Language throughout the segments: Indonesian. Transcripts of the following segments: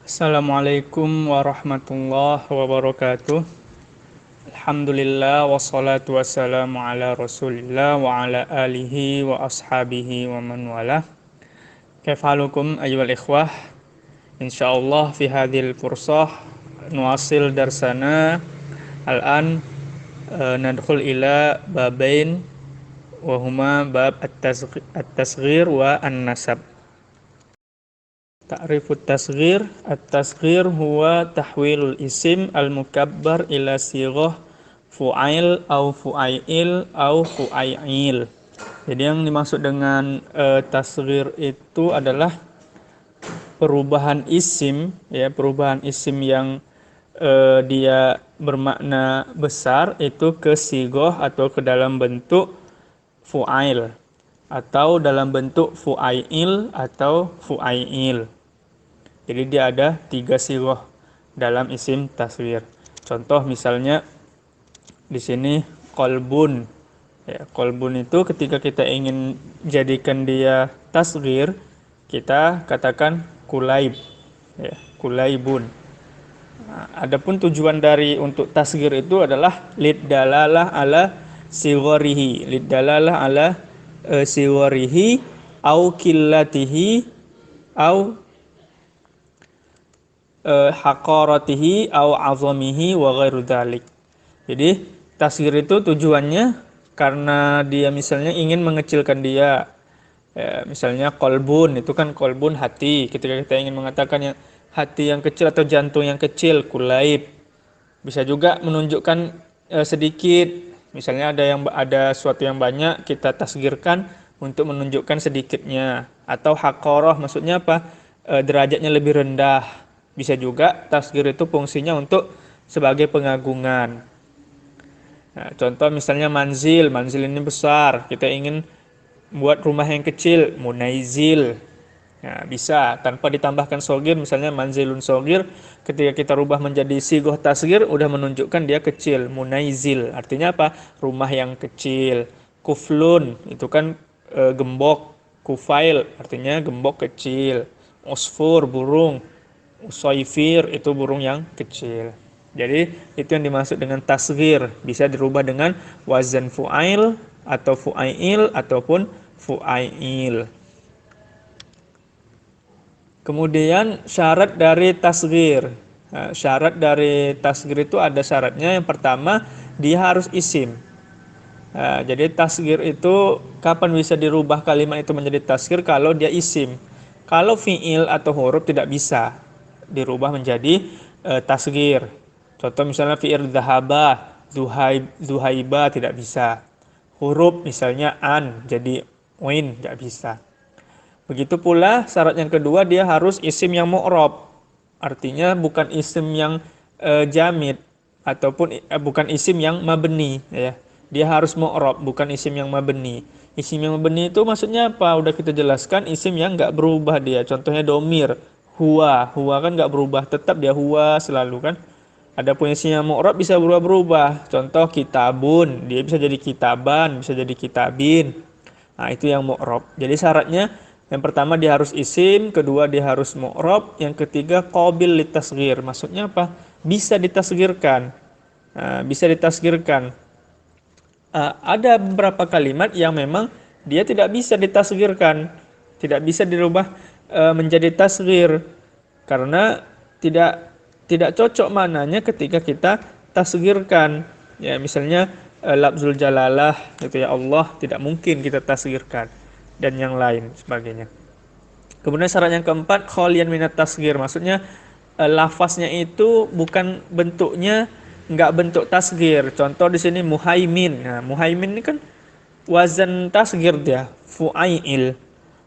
Assalamualaikum warahmatullahi wabarakatuh. Alhamdulillah wassalatu wassalamu ala Rasulillah wa ala alihi wa ashabihi wa man walah. Kaifalukum ayyuhal ikhwah? Insyaallah fi hadhil fursah nuwasil darsana al-an nadkhul ila babain wa huma bab at-tasghir wa an-nasab. Ta'rifut tasghir. At-tasghir huwa tahwilul isim al-mukabbar ila sighah fu'ail au fu'ail au fu'ail. Jadi yang dimaksud dengan tasghir itu adalah perubahan isim, ya, perubahan isim yang dia bermakna besar itu ke sighah atau ke dalam bentuk fu'ail atau dalam bentuk fu'ail atau fu'ail. Jadi dia ada 3 sighah dalam isim tasghir. Contoh misalnya di sini qalbun. Ya, qalbun itu ketika kita ingin jadikan dia tasghir, kita katakan kulaib. Ya, kulaibun. Nah, adapun tujuan dari untuk tasghir itu adalah lidalalah ala sigharihi, lidalalah ala sigharihi au qillatihi au haqaratihi au azamihi wa ghairu dzalik. Jadi tasghir itu tujuannya karena dia misalnya ingin mengecilkan dia. Ya, misalnya kolbun itu kan kolbun hati. Ketika kita ingin mengatakan yang hati yang kecil atau jantung yang kecil, kulaib. Bisa juga menunjukkan sedikit. Misalnya ada suatu yang banyak kita tasghirkan untuk menunjukkan sedikitnya. Atau haqarah maksudnya apa? Derajatnya lebih rendah. Bisa juga tasghir itu fungsinya untuk sebagai pengagungan. Nah, contoh misalnya manzil, manzil ini besar, kita ingin buat rumah yang kecil, munaizil. Nah, bisa tanpa ditambahkan sogir, misalnya manzilun sogir, ketika kita rubah menjadi sigoh tasghir, udah menunjukkan dia kecil, munaizil. Artinya apa? Rumah yang kecil. Kuflun, itu kan gembok. Kufail, artinya gembok kecil. Usfur, burung. Usaifir, itu burung yang kecil. Jadi itu yang dimaksud dengan tasghir. Bisa dirubah dengan wazan fu'ail atau fu'ail ataupun fu'ail. Kemudian syarat dari tasghir. Nah, syarat dari tasghir itu ada syaratnya. Yang pertama, dia harus isim. Nah, jadi tasghir itu kapan bisa dirubah kalimat itu menjadi tasghir? Kalau dia isim. Kalau fi'il atau huruf tidak bisa dirubah menjadi tasghir. Contoh misalnya fi'il dhahaba, zuhaiba tidak bisa. Huruf misalnya an jadi win tidak bisa. Begitu pula syarat yang kedua, dia harus isim yang mu'rab. Artinya bukan isim yang jamid ataupun bukan isim yang mabni, ya. Dia harus mu'rab, bukan isim yang mabni. Isim yang mabni itu maksudnya apa? Udah kita jelaskan, isim yang nggak berubah dia. Contohnya domir, huwa kan nggak berubah, tetap dia huwa selalu kan. Ada pun isim yang mu'rab bisa berubah-berubah. Contoh kitabun, dia bisa jadi kitaban, bisa jadi kitabin. Nah, itu yang mu'rab. Jadi syaratnya yang pertama dia harus isim, kedua dia harus mu'rab, yang ketiga qabil litasghir. Maksudnya apa? Bisa ditasghirkan. Nah, bisa ditasghirkan. Ada beberapa kalimat yang memang dia tidak bisa ditasghirkan, tidak bisa dirubah menjadi tasghir karena tidak cocok maknanya ketika kita tasghirkan. Ya, misalnya lafzul jalalah gitu ya, Allah tidak mungkin kita tasghirkan dan yang lain sebagainya. Kemudian syarat yang keempat, kholian minat tasghir. Maksudnya lafaznya itu bukan bentuknya nggak bentuk tasghir. Contoh di sini muhaimin. Nah, muhaimin ini kan wazan tasghir dia, fu'ail.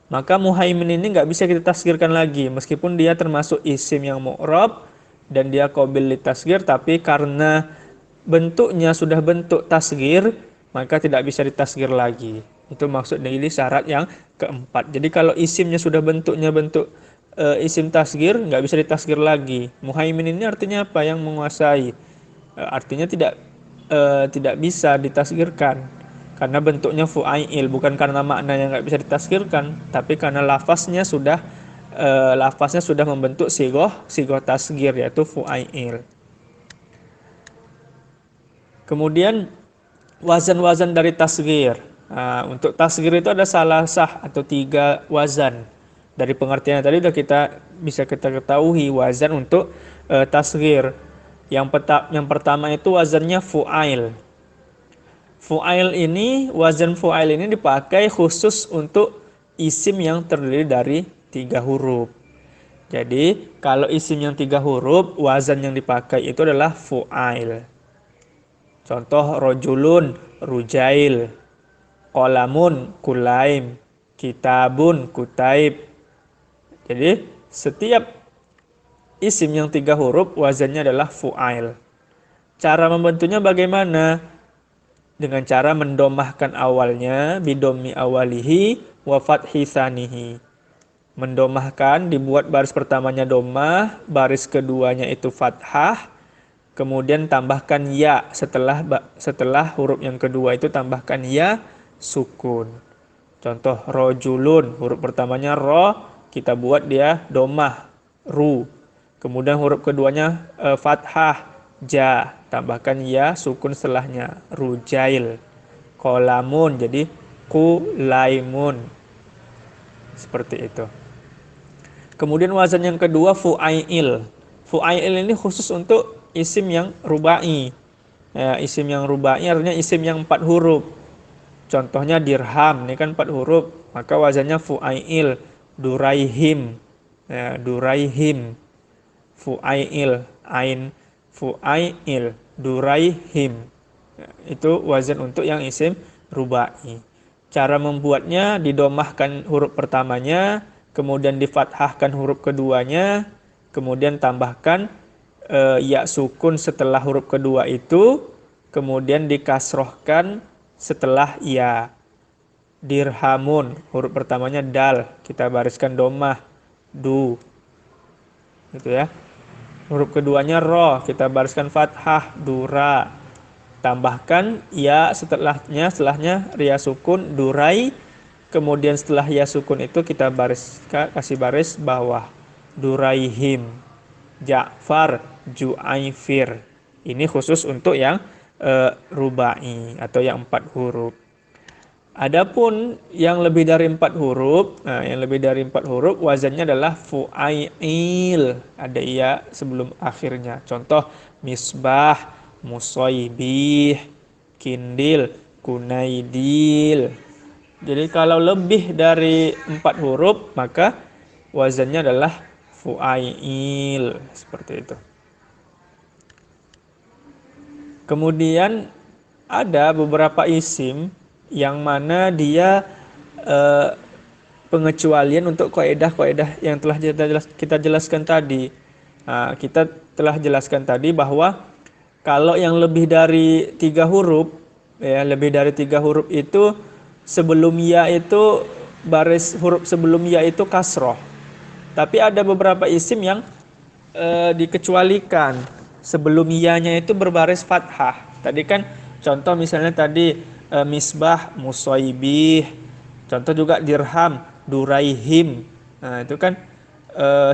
Maka muhaimin ini nggak bisa kita tasghirkan lagi meskipun dia termasuk isim yang mu'rab dan dia qabil litasghir, tapi karena bentuknya sudah bentuk tasghir maka tidak bisa ditasghir lagi. Itu maksud dari syarat yang keempat. Jadi kalau isimnya sudah bentuknya bentuk isim tasghir, nggak bisa ditasghir lagi. Muhaimin ini artinya apa? Yang menguasai. Artinya tidak bisa ditasghirkan karena bentuknya fu'ail, bukan karena maknanya nggak bisa ditasghirkan, tapi karena lafaznya sudah lafaznya sudah membentuk sigoh tasghir, yaitu fu'ail. Kemudian wazan-wazan dari tasghir. Untuk tasghir itu ada salasah atau 3 wazan. Dari pengertian tadi sudah bisa kita ketahui wazan untuk tasghir. Yang pertama itu wazannya fu'ail. Wazan fu'ail ini dipakai khusus untuk isim yang terdiri dari 3 huruf. Jadi kalau isim yang 3 huruf, wazan yang dipakai itu adalah fu'ail. Contoh rojulun, rujail, qalamun, kulaim, kitabun, kutaib. Jadi setiap isim yang 3 huruf wazannya adalah fu'ail. Cara membentuknya bagaimana? Dengan cara mendomahkan awalnya, bidommi awalihi wa fathi sanihi. Mendomahkan, dibuat baris pertamanya domah, baris keduanya itu fathah, kemudian tambahkan ya setelah huruf yang kedua itu tambahkan ya sukun. Contoh rojulun, huruf pertamanya ro, kita buat dia domah ru. Kemudian huruf keduanya fathah ja, tambahkan ya sukun setelahnya rujail. Qalamun jadi kulaimun. Seperti itu. Kemudian wazan yang kedua fu'ail. Fu'ail ini khusus untuk isim yang rubai. Ya, isim yang rubai artinya isim yang 4 huruf. Contohnya dirham, ini kan 4 huruf, maka wazannya fu'ail. Duraihim, ya, duraihim. Fu'ail, ain, fu'ail, duraihim. Ya, itu wazan untuk yang isim rubai. Cara membuatnya didomahkan huruf pertamanya, kemudian difathahkan huruf keduanya, kemudian tambahkan ya sukun setelah huruf kedua itu, kemudian dikasrohkan setelah ya. Dirhamun, huruf pertamanya dal, kita bariskan domah, du, gitu ya. Huruf keduanya ro, kita bariskan fathah, dura. Tambahkan ya setelahnya ria sukun, durai. Kemudian setelah ya sukun itu kita kasih baris bawah, duraihim. Ja'far, Ju'aifir. Ini khusus untuk yang rubai atau yang 4 huruf. Adapun yang lebih dari 4 huruf, yang lebih dari 4 huruf wazannya adalah fu'ail. Ada iya sebelum akhirnya. Contoh misbah, musoibih, kindil, kunaidil. Jadi kalau lebih dari 4 huruf maka wazannya adalah fu'ail. Seperti itu. Kemudian ada beberapa isim yang mana dia pengecualian untuk kaidah-kaidah yang telah kita jelaskan tadi. Kita telah jelaskan tadi bahwa kalau yang lebih dari 3 huruf, ya lebih dari 3 huruf itu sebelum ya itu baris huruf sebelum ya itu kasroh. Tapi ada beberapa isim yang dikecualikan sebelum ya-nya itu berbaris fathah. Tadi kan contoh misalnya tadi misbah, musoibih. Contoh juga dirham, duraihim. Nah itu kan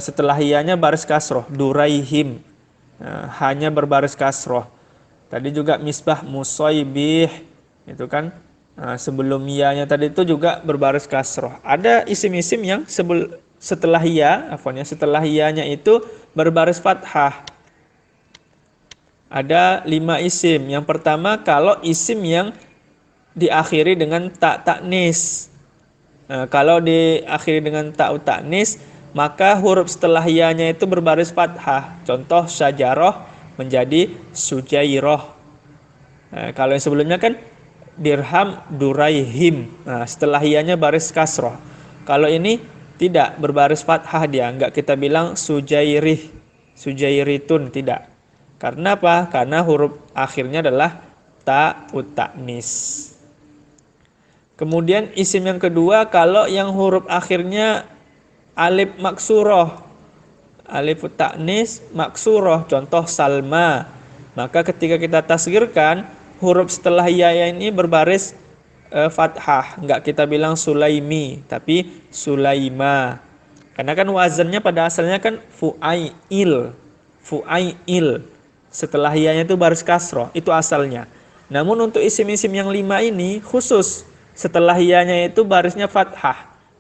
setelah ya-nya baris kasroh, duraihim. Hanya berbaris kasroh. Tadi juga misbah, musoibih. Itu kan sebelum ya-nya tadi itu juga berbaris kasroh. Ada isim-isim yang setelah ya-nya itu berbaris fathah. Ada 5 isim. Yang pertama kalau isim yang diakhiri dengan tak taknis. Kalau diakhiri dengan tak taknis, maka huruf setelah ya-nya itu berbaris fathah. Contoh syajarah menjadi sujairah. Kalau yang sebelumnya kan dirham, duraihim. Setelah ya-nya baris kasroh. Kalau ini tidak berbaris fathah dia, enggak kita bilang sujairih, sujairitun, tidak. Karena apa? Karena huruf akhirnya adalah ta taknis. Kemudian isim yang kedua kalau yang huruf akhirnya alif maksuroh, alif taknis maksuroh, contoh Salma. Maka ketika kita tasghirkan huruf setelah ya ini berbaris fathah, enggak kita bilang Sulaimi tapi Sulaima. Karena kan wazannya pada asalnya kan fu'ail. Fu'ail. Setelah hiyanya itu baris kasroh, itu asalnya. Namun untuk isim-isim yang 5 ini khusus. Setelah hiyanya itu barisnya fathah.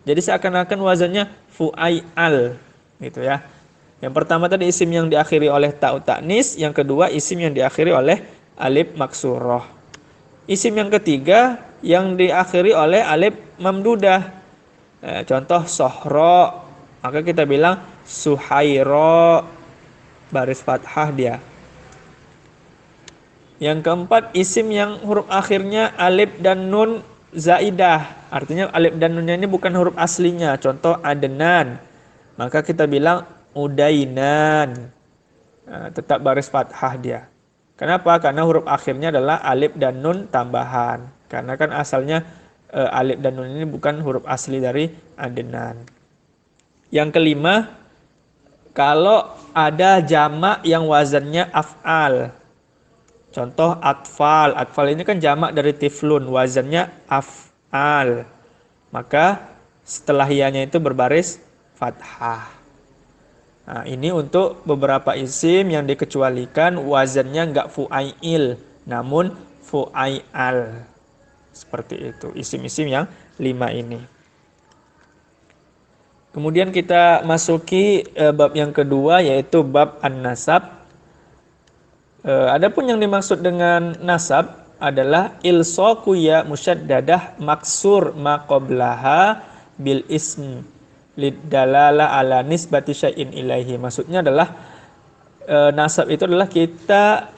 Jadi seakan-akan wazannya fu'ai'al gitu ya. Yang pertama tadi isim yang diakhiri oleh ta'u ta'nis, yang kedua isim yang diakhiri oleh alif maksuroh. Isim yang ketiga yang diakhiri oleh alif mamdudah. Contoh sohro, maka kita bilang suhairo, baris fathah dia. Yang keempat isim yang huruf akhirnya alif dan nun zaidah. Artinya alif dan nunnya ini bukan huruf aslinya. Contoh adenan, maka kita bilang udainan. Tetap baris fathah dia. Kenapa? Karena huruf akhirnya adalah alif dan nun tambahan. Karena kan asalnya alif dan nun ini bukan huruf asli dari adenan. Yang kelima, kalau ada jamak yang wazannya af'al. Contoh atfal. Atfal ini kan jamak dari tiflun, wazannya af'al. Maka setelah hiyanya itu berbaris fathah. Nah, ini untuk beberapa isim yang dikecualikan wazannya enggak fu'ail, namun fu'ai'al. Seperti itu, isim-isim yang 5 ini. Kemudian kita masuki bab yang kedua, yaitu bab an-nasab. Adapun yang dimaksud dengan nasab adalah ilsaqu ya musyaddadah maksur ma qablaha bil ism lidalala ala nisbati syai'in ilaihi. Maksudnya adalah nasab itu adalah kita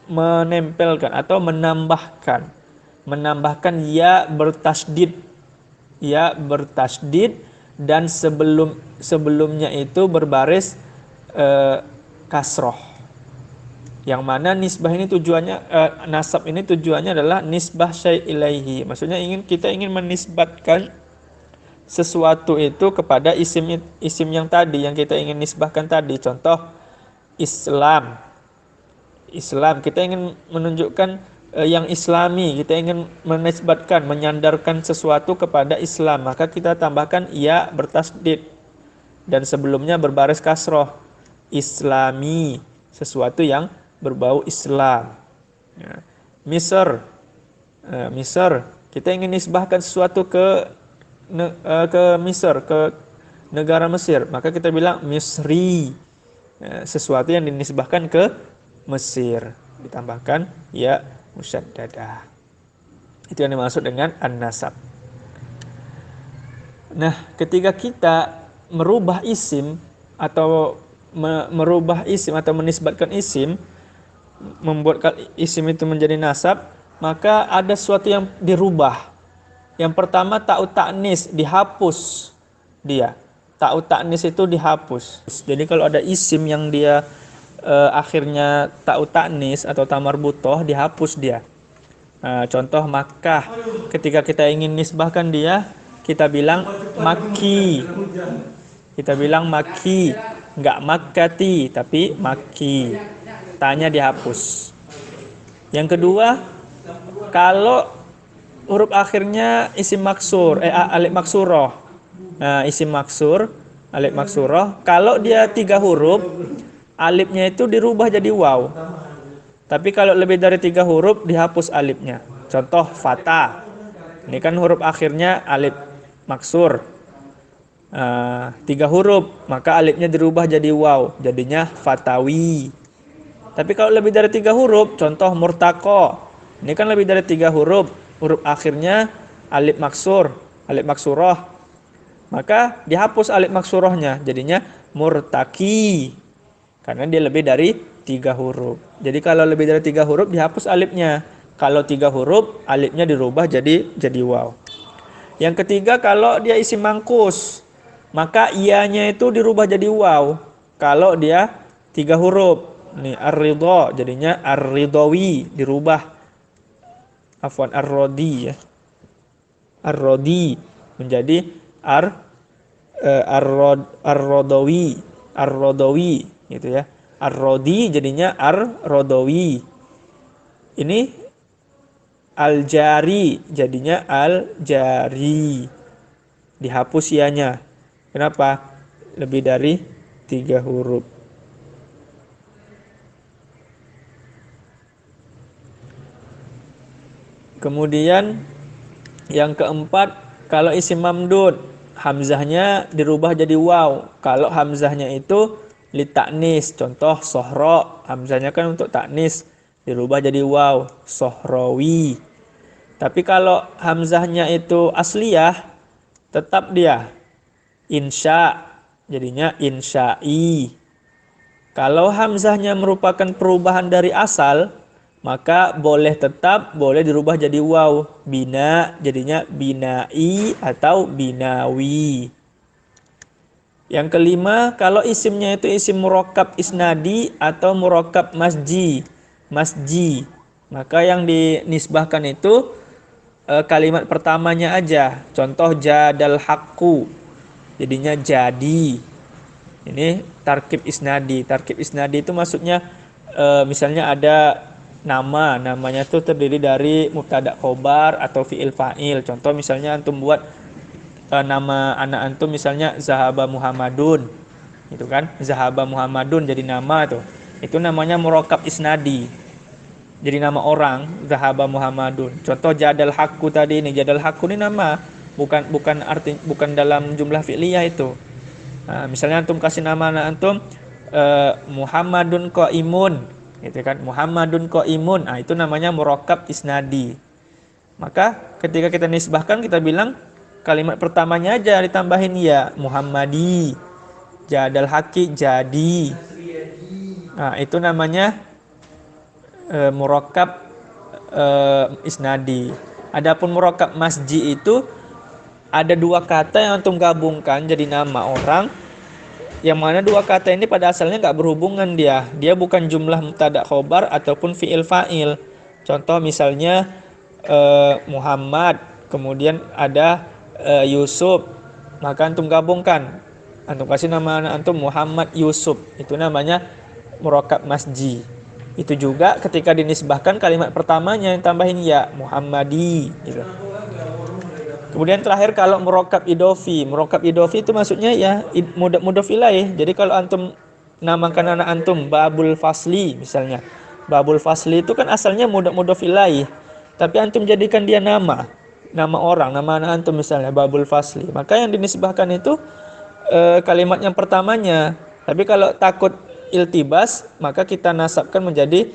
menempelkan atau menambahkan ya bertasdid dan sebelumnya itu berbaris kasroh. Yang mana nisbah ini tujuannya, nasab ini tujuannya adalah nisbah syai' ilaihi. Maksudnya kita ingin menisbatkan sesuatu itu kepada isim yang tadi, yang kita ingin nisbahkan tadi. Contoh Islam. Kita ingin menunjukkan yang islami, kita ingin menisbatkan, menyandarkan sesuatu kepada Islam, maka kita tambahkan ya bertasdid dan sebelumnya berbaris kasroh. Islami, sesuatu yang berbau Islam. Ya. Misr, kita ingin nisbahkan sesuatu ke Misr, ke negara Mesir, maka kita bilang Misri. Ya, sesuatu yang dinisbahkan ke Mesir, ditambahkan ya musyaddadah. Itu yang dimaksud dengan an-nasab. Nah, ketika kita merubah isim atau menisbatkan isim, membuat isim itu menjadi nasab, maka ada sesuatu yang dirubah. Yang pertama ta'u ta'nis dihapus dia. Ta'u ta'nis itu dihapus. Jadi kalau ada isim yang dia akhirnya ta'u ta'nis atau tamarbutoh, dihapus dia. Contoh Makkah, ketika kita ingin nisbahkan dia, kita bilang Makki. Enggak Makkati, tapi Makki. Tanya dihapus. Yang kedua, kalau huruf akhirnya isim maksur, alif maksuroh. Isim maksur, alif maksuroh. Kalau dia 3 huruf, alifnya itu dirubah jadi waw. Tapi kalau lebih dari 3 huruf, dihapus alifnya. Contoh fata. Ini kan huruf akhirnya alif maksur. 3 huruf, maka alifnya dirubah jadi waw. Jadinya fatawi. Tapi kalau lebih dari 3 huruf, contoh murtako. Ini kan lebih dari 3 huruf. Huruf akhirnya alif maksur, alif maksuroh. Maka dihapus alif maksurohnya, jadinya murtaki. Karena dia lebih dari 3 huruf. Jadi kalau lebih dari 3 huruf dihapus alifnya. Kalau 3 huruf alifnya dirubah jadi waw. Yang ketiga, kalau dia isim mangkus, maka ianya itu dirubah jadi waw. Kalau dia 3 huruf. Nih ar-ridho jadinya ar-ridhawi, dirubah. Afwan, ar-rodi ya. Ar-rodi menjadi ar-rodawi gitu ya. Ar-rodi jadinya ar-rodawi. Ini al-jari jadinya al-jari. Dihapus ianya. Kenapa? lebih dari 3 huruf. Kemudian yang keempat, kalau isim mamdud, hamzahnya dirubah jadi waw. Kalau hamzahnya itu litaknis, contoh sohro, hamzahnya kan untuk taknis, dirubah jadi waw, sohrowi. Tapi kalau hamzahnya itu asliyah, tetap dia insya, jadinya insyai. Kalau hamzahnya merupakan perubahan dari asal, maka boleh dirubah jadi waw. Bina jadinya binai atau binawi. Yang kelima, kalau isimnya itu isim murakkab isnadi atau murakkab masji. Masji. Maka yang dinisbahkan itu kalimat pertamanya aja. Contoh jadal haqqu. Jadinya jadi. Ini tarkib isnadi. Tarkib isnadi itu maksudnya misalnya ada namanya itu terdiri dari mubtada khobar atau fiil fa'il. Contoh misalnya antum buat nama anak antum misalnya Zahaba Muhammadun. Itu kan Zahaba Muhammadun jadi nama tuh. Itu namanya murakkab isnadi. Jadi nama orang Zahaba Muhammadun. Contoh jadal haqqu tadi ini, jadal haqqu ini nama, bukan dalam jumlah fi'liyah itu. Nah, misalnya antum kasih nama anak antum Muhammadun Qaimun, gitu kan? Muhammadun Qaimun. Nah, itu namanya murakkab isnadi. Maka ketika kita nisbahkan kita bilang kalimat pertamanya aja ditambahin ya, Muhammadi. Jadal haqi jadi. Nah, itu namanya murakkab isnadi. Adapun murakkab masji itu ada dua kata yang antum gabungkan jadi nama orang, yang mana dua kata ini pada asalnya nggak berhubungan, dia bukan jumlah mubtada khobar ataupun fiil fa'il. Contoh misalnya Muhammad, kemudian ada Yusuf, maka antum gabungkan, antum kasih nama anak antum Muhammad Yusuf, itu namanya murakkab masji. Itu juga ketika dinisbahkan kalimat pertamanya yang tambahin ya, Muhammadi gitu. Kemudian terakhir kalau murakkab idofi itu maksudnya ya mudhof ilaih. Jadi kalau antum namakan anak antum Babul Fasli misalnya. Babul Fasli itu kan asalnya mudhof ilaih. Tapi antum jadikan dia nama orang, nama anak antum misalnya Babul Fasli. Maka yang dinisbahkan itu kalimat yang pertamanya. Tapi kalau takut iltibas, maka kita nasabkan menjadi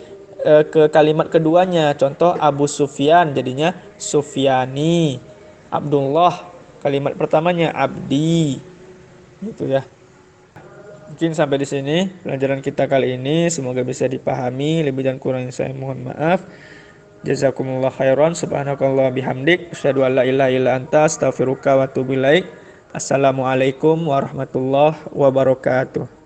ke kalimat keduanya. Contoh Abu Sufyan jadinya Sufyani. Abdullah kalimat pertamanya Abdi. Gitu ya. Mungkin sampai di sini pelajaran kita kali ini, semoga bisa dipahami. Lebih dan kurangnya saya mohon maaf. Jazakumullah khairan, subhanakallah bihamdik, asyhadu an la ilaha illa anta, astaghfiruka wa atubu ilaik. Assalamualaikum warahmatullahi wabarakatuh.